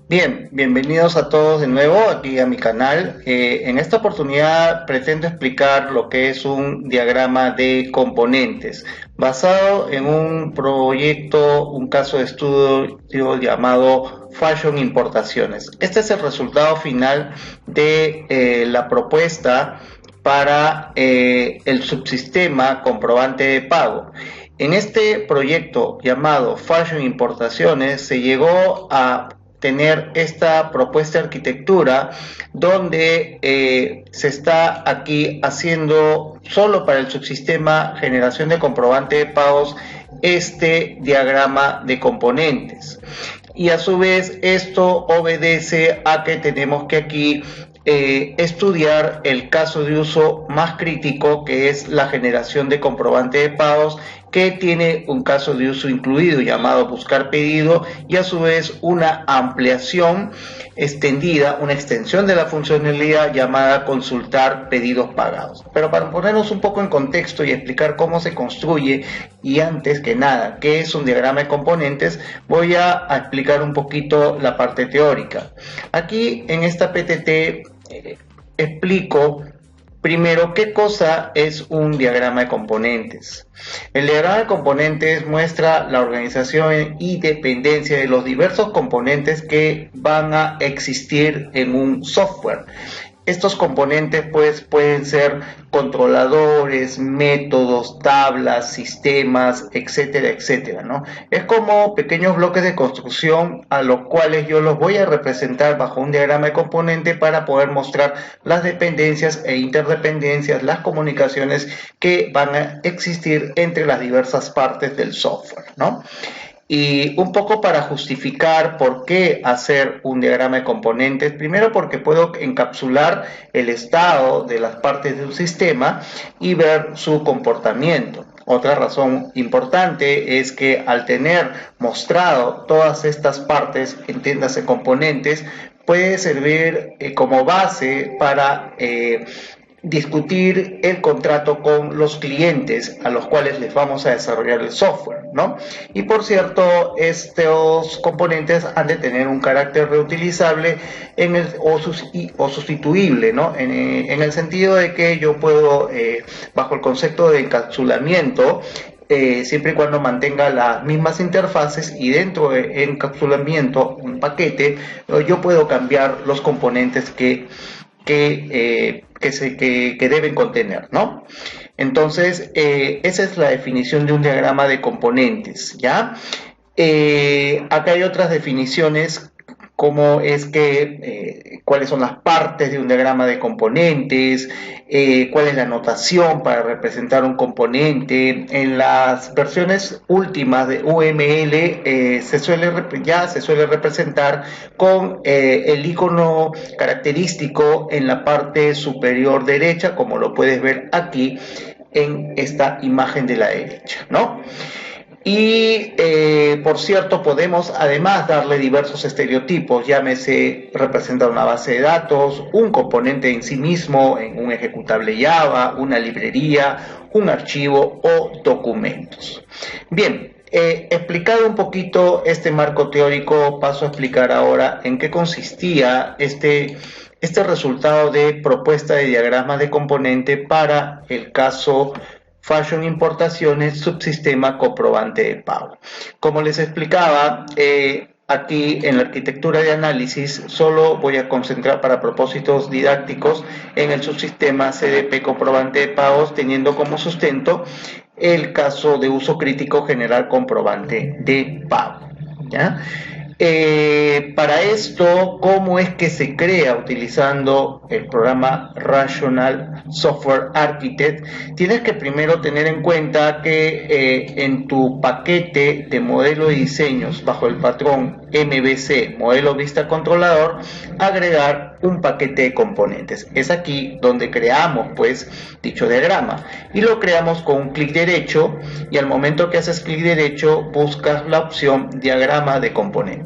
Bien, bienvenidos a todos de nuevo aquí a mi canal. En esta oportunidad pretendo explicar lo que es un diagrama de componentes basado en un proyecto, un caso de estudio llamado Fashion Importaciones. Este es el resultado final de la propuesta para el subsistema comprobante de pago. En este proyecto llamado Fashion Importaciones se llegó a tener esta propuesta de arquitectura donde se está aquí haciendo solo para el subsistema generación de comprobante de pagos este diagrama de componentes, y a su vez esto obedece a que tenemos que aquí estudiar el caso de uso más crítico, que es la generación de comprobante de pagos, que tiene un caso de uso incluido llamado buscar pedido, y a su vez una ampliación extendida, una extensión de la funcionalidad llamada consultar pedidos pagados. Pero para ponernos un poco en contexto y explicar cómo se construye, y antes que nada qué es un diagrama de componentes, voy a explicar un poquito la parte teórica. Aquí en esta PTT explico primero qué cosa es un diagrama de componentes. El diagrama de componentes muestra la organización y dependencia de los diversos componentes que van a existir en un software. Estos componentes pues pueden ser controladores, métodos, tablas, sistemas, etcétera, etcétera, ¿no? Es como pequeños bloques de construcción a los cuales yo los voy a representar bajo un diagrama de componente para poder mostrar las dependencias e interdependencias, las comunicaciones que van a existir entre las diversas partes del software, ¿no? Y un poco para justificar por qué hacer un diagrama de componentes, primero porque puedo encapsular el estado de las partes de un sistema y ver su comportamiento. Otra razón importante es que al tener mostrado todas estas partes, entiéndase componentes, puede servir como base para discutir el contrato con los clientes a los cuales les vamos a desarrollar el software, ¿no? Y por cierto, estos componentes han de tener un carácter reutilizable o sustituible, ¿no? En el sentido de que yo puedo, bajo el concepto de encapsulamiento, siempre y cuando mantenga las mismas interfaces, y dentro de encapsulamiento, un paquete, yo puedo cambiar los componentes que deben contener, ¿no? Entonces, esa es la definición de un diagrama de componentes, ¿ya? Acá hay otras definiciones, como es que cuáles son las partes de un diagrama de componentes, cuál es la notación para representar un componente. En las versiones últimas de UML ya se suele representar con el icono característico en la parte superior derecha, como lo puedes ver aquí en esta imagen de la derecha, ¿no? Y por cierto, podemos además darle diversos estereotipos, llámese representar una base de datos, un componente en sí mismo, en un ejecutable Java, una librería, un archivo o documentos. Bien, explicado un poquito este marco teórico, paso a explicar ahora en qué consistía este resultado de propuesta de diagramas de componente para el caso Fashion Importaciones, subsistema comprobante de pago. Como les explicaba, aquí en la arquitectura de análisis solo voy a concentrar para propósitos didácticos en el subsistema CDP comprobante de pagos, teniendo como sustento el caso de uso crítico generar comprobante de pago, ¿ya? Para esto, ¿cómo es que se crea utilizando el programa Rational Software Architect? Tienes que primero tener en cuenta que en tu paquete de modelo de diseños bajo el patrón MVC, modelo vista controlador, agregar un paquete de componentes. Es aquí donde creamos pues dicho diagrama, y lo creamos con un clic derecho, y al momento que haces clic derecho buscas la opción diagrama de componentes.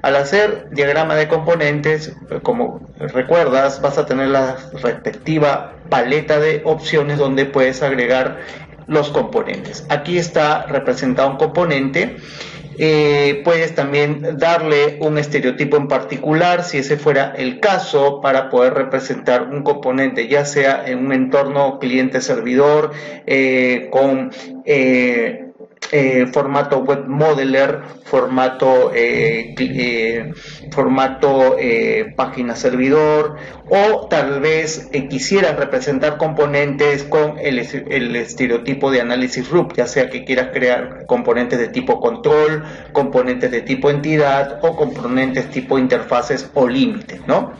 Al hacer diagrama de componentes, como recuerdas, vas a tener la respectiva paleta de opciones donde puedes agregar los componentes. Aquí está representado un componente Puedes también darle un estereotipo en particular, si ese fuera el caso, para poder representar un componente, ya sea en un entorno cliente-servidor, con formato web modeler, formato página servidor, o tal vez quisieras representar componentes con el estereotipo de análisis root, ya sea que quieras crear componentes de tipo control, componentes de tipo entidad o componentes tipo interfaces o límites, ¿no?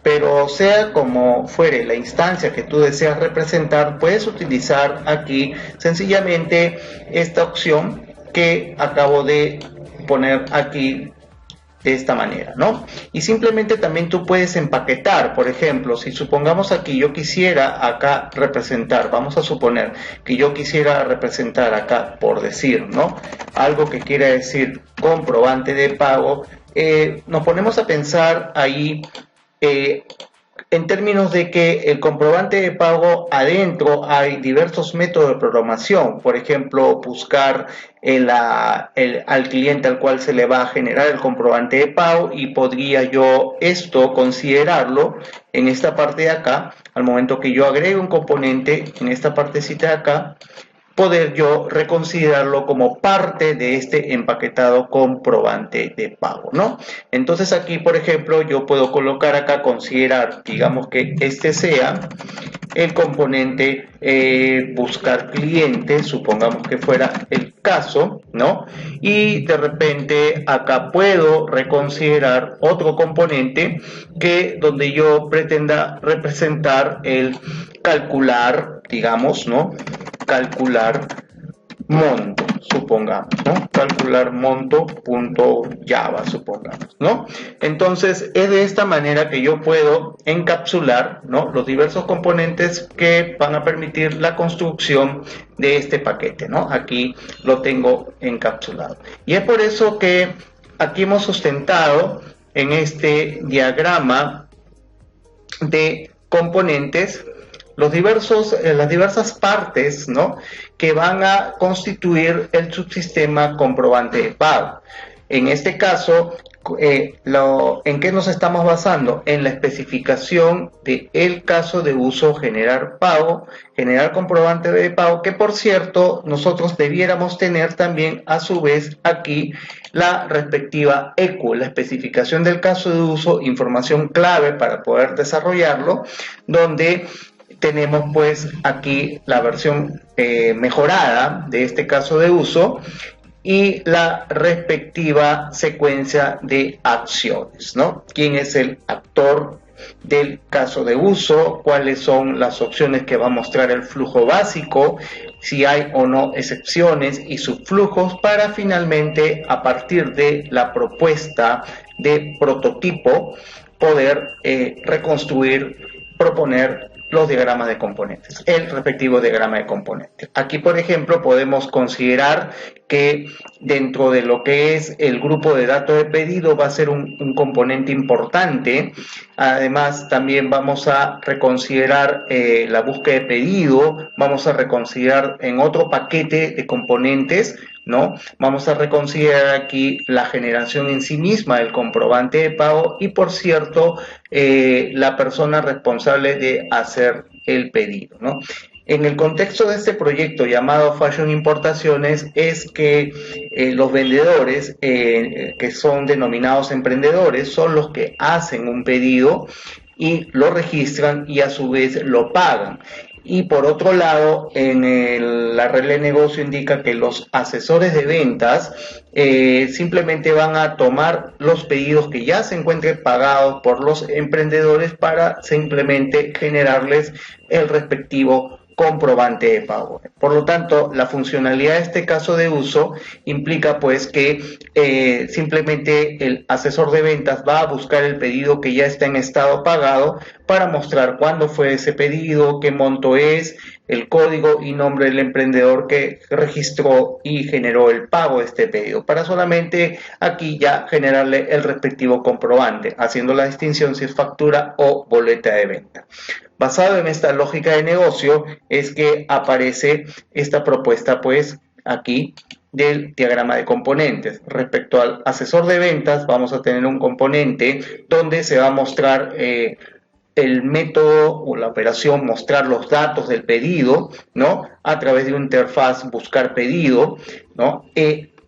Pero sea como fuere la instancia que tú deseas representar, puedes utilizar aquí sencillamente esta opción que acabo de poner aquí de esta manera, ¿no? Y simplemente también tú puedes empaquetar, por ejemplo, si supongamos aquí yo quisiera acá representar, vamos a suponer que yo quisiera representar acá, por decir, ¿no? Algo que quiera decir comprobante de pago, nos ponemos a pensar ahí en términos de que el comprobante de pago adentro hay diversos métodos de programación, por ejemplo, buscar al cliente al cual se le va a generar el comprobante de pago, y podría yo esto considerarlo en esta parte de acá, al momento que yo agregue un componente en esta partecita de acá, poder yo reconsiderarlo como parte de este empaquetado comprobante de pago, ¿no? Entonces aquí, por ejemplo, yo puedo colocar acá, considerar, digamos que este sea el componente buscar cliente, supongamos que fuera el caso, ¿no? Y de repente acá puedo reconsiderar otro componente que donde yo pretenda representar el calcular, digamos, ¿no? Calcular monto, supongamos, ¿no? Calcular monto.java, supongamos, ¿no? Entonces, es de esta manera que yo puedo encapsular, ¿no?, los diversos componentes que van a permitir la construcción de este paquete, ¿no? Aquí lo tengo encapsulado. Y es por eso que aquí hemos sustentado en este diagrama de componentes las diversas partes, ¿no?, que van a constituir el subsistema comprobante de pago. En este caso, ¿en qué nos estamos basando? En la especificación del caso de uso generar pago, generar comprobante de pago, que por cierto nosotros debiéramos tener también a su vez aquí la respectiva ECU, la especificación del caso de uso, información clave para poder desarrollarlo, donde tenemos pues aquí la versión mejorada de este caso de uso y la respectiva secuencia de acciones, ¿no? ¿Quién es el actor del caso de uso? ¿Cuáles son las opciones que va a mostrar el flujo básico? Si hay o no excepciones y subflujos, para finalmente, a partir de la propuesta de prototipo, poder reconstruir, proponer los diagramas de componentes, el respectivo diagrama de componentes. Aquí, por ejemplo, podemos considerar que dentro de lo que es el grupo de datos de pedido va a ser un componente importante. Además, también vamos a reconsiderar la búsqueda de pedido, vamos a reconsiderar en otro paquete de componentes, ¿no? Vamos a reconsiderar aquí la generación en sí misma del comprobante de pago y, por cierto, la persona responsable de hacer el pedido, ¿no? En el contexto de este proyecto llamado Fashion Importaciones es que los vendedores, que son denominados emprendedores, son los que hacen un pedido y lo registran y a su vez lo pagan. Y por otro lado, la regla de negocio indica que los asesores de ventas simplemente van a tomar los pedidos que ya se encuentren pagados por los emprendedores para simplemente generarles el respectivo comprobante de pago. Por lo tanto, la funcionalidad de este caso de uso implica pues que simplemente el asesor de ventas va a buscar el pedido que ya está en estado pagado para mostrar cuándo fue ese pedido, qué monto es, el código y nombre del emprendedor que registró y generó el pago de este pedido, para solamente aquí ya generarle el respectivo comprobante, haciendo la distinción si es factura o boleta de venta. Basado en esta lógica de negocio es que aparece esta propuesta pues aquí del diagrama de componentes. Respecto al asesor de ventas, vamos a tener un componente donde se va a mostrar el método o la operación, mostrar los datos del pedido, ¿no? A través de una interfaz buscar pedido, ¿no?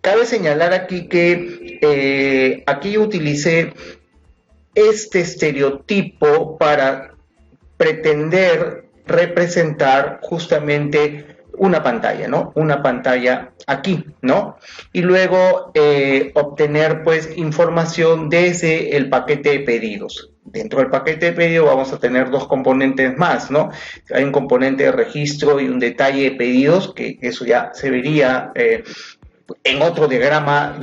Cabe señalar aquí que aquí yo utilicé este estereotipo para pretender representar justamente una pantalla, ¿no? Una pantalla aquí, ¿no? Y luego obtener pues información desde el paquete de pedidos. Dentro del paquete de pedido vamos a tener dos componentes más, ¿no? Hay un componente de registro y un detalle de pedidos, que eso ya se vería en otro diagrama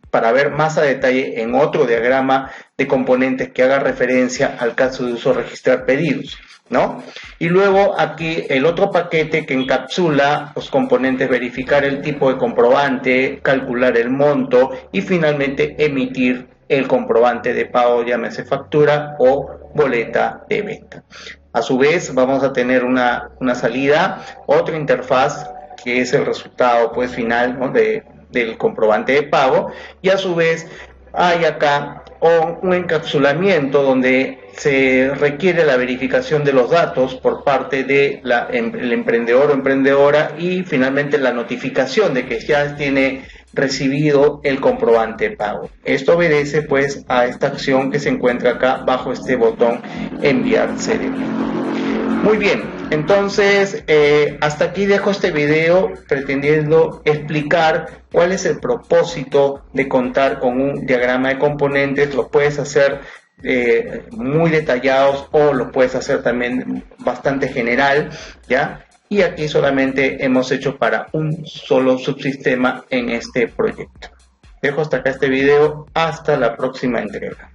para ver más a detalle en otro diagrama de componentes que haga referencia al caso de uso registrar pedidos, ¿no? Y luego aquí el otro paquete que encapsula los componentes verificar el tipo de comprobante, calcular el monto y finalmente emitir el comprobante de pago, llámese factura o boleta de venta. A su vez vamos a tener una salida, otra interfaz que es el resultado pues final, ¿no? del comprobante de pago, y a su vez hay acá un encapsulamiento donde se requiere la verificación de los datos por parte del emprendedor o emprendedora y finalmente la notificación de que ya tiene recibido el comprobante de pago. Esto obedece pues a esta acción que se encuentra acá bajo este botón enviar CDP. Muy bien, entonces hasta aquí dejo este video pretendiendo explicar cuál es el propósito de contar con un diagrama de componentes. Lo puedes hacer muy detallados o lo puedes hacer también bastante general, ¿ya? Y aquí solamente hemos hecho para un solo subsistema en este proyecto. Dejo hasta acá este video, hasta la próxima entrega.